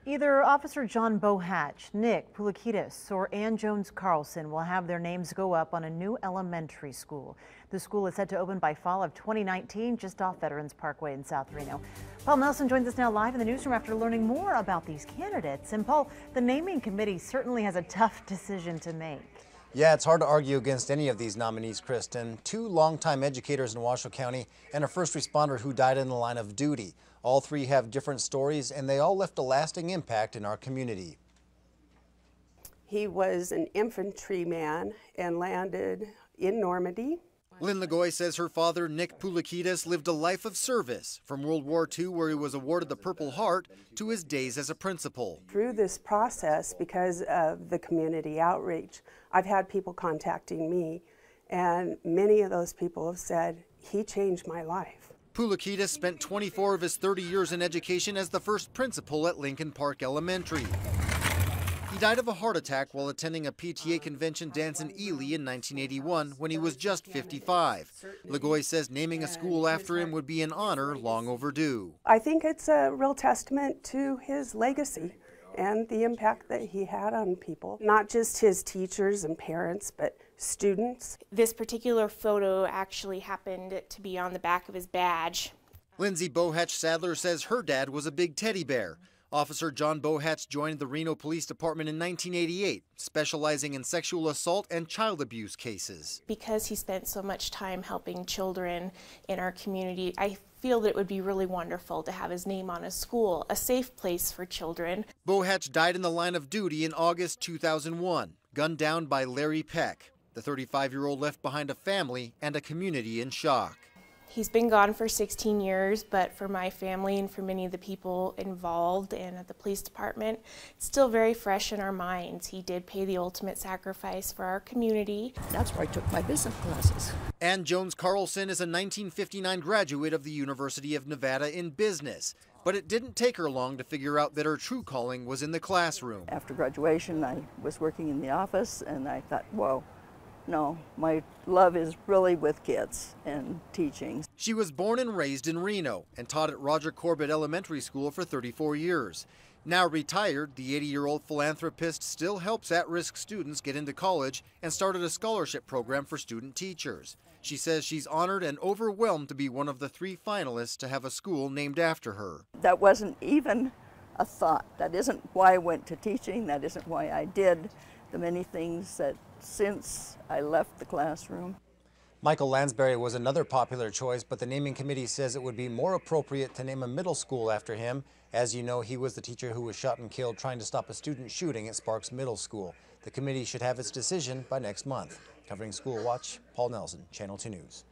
Either Officer John Bohatch, Nick Pulikitis, or Ann Jones Carlson will have their names go up on a new elementary school. The school is set to open by fall of 2019, just off Veterans Parkway in South Reno. Paul Nelson joins us now live in the newsroom after learning more about these candidates. And Paul, the naming committee certainly has a tough decision to make. Yeah, it's hard to argue against any of these nominees, Kristen. Two longtime educators in Washoe County and a first responder who died in the line of duty. All three have different stories, and they all left a lasting impact in our community. He was an infantryman and landed in Normandy. Lynn Lagoy says her father, Nick Pulikitis, lived a life of service from World War II, where he was awarded the Purple Heart, to his days as a principal. Through this process, because of the community outreach, I've had people contacting me, and many of those people have said, he changed my life. Pulikitis spent 24 of his 30 years in education as the first principal at Lincoln Park Elementary. He died of a heart attack while attending a PTA convention dance in Ely in 1981 when he was just 55. Lagoy says naming a school after him would be an honor long overdue. I think it's a real testament to his legacy and the impact that he had on people, not just his teachers and parents, but students. This particular photo actually happened to be on the back of his badge. Lindsay Bohatch Sadler says her dad was a big teddy bear. Officer John Bohatch joined the Reno Police Department in 1988, specializing in sexual assault and child abuse cases. Because he spent so much time helping children in our community, I feel that it would be really wonderful to have his name on a school, a safe place for children. Bohatch died in the line of duty in August 2001, gunned down by Larry Peck. The 35-year-old left behind a family and a community in shock. He's been gone for 16 years, but for my family and for many of the people involved and at the police department, it's still very fresh in our minds. He did pay the ultimate sacrifice for our community. That's where I took my business classes. Ann Jones Carlson is a 1959 graduate of the University of Nevada in business, but it didn't take her long to figure out that her true calling was in the classroom. After graduation, I was working in the office, and I thought, whoa. No, my love is really with kids and teaching. She was born and raised in Reno and taught at Roger Corbett Elementary School for 34 years. Now retired, the 80-year-old philanthropist still helps at-risk students get into college and started a scholarship program for student teachers. She says she's honored and overwhelmed to be one of the 3 finalists to have a school named after her. That wasn't even a thought. That isn't why I went to teaching. That isn't why I did the many things that since I left the classroom. Michael Lansbury was another popular choice, but the naming committee says it would be more appropriate to name a middle school after him. As you know, he was the teacher who was shot and killed trying to stop a student shooting at Sparks Middle School. The committee should have its decision by next month. Covering School Watch, Paul Nelson, Channel 2 News.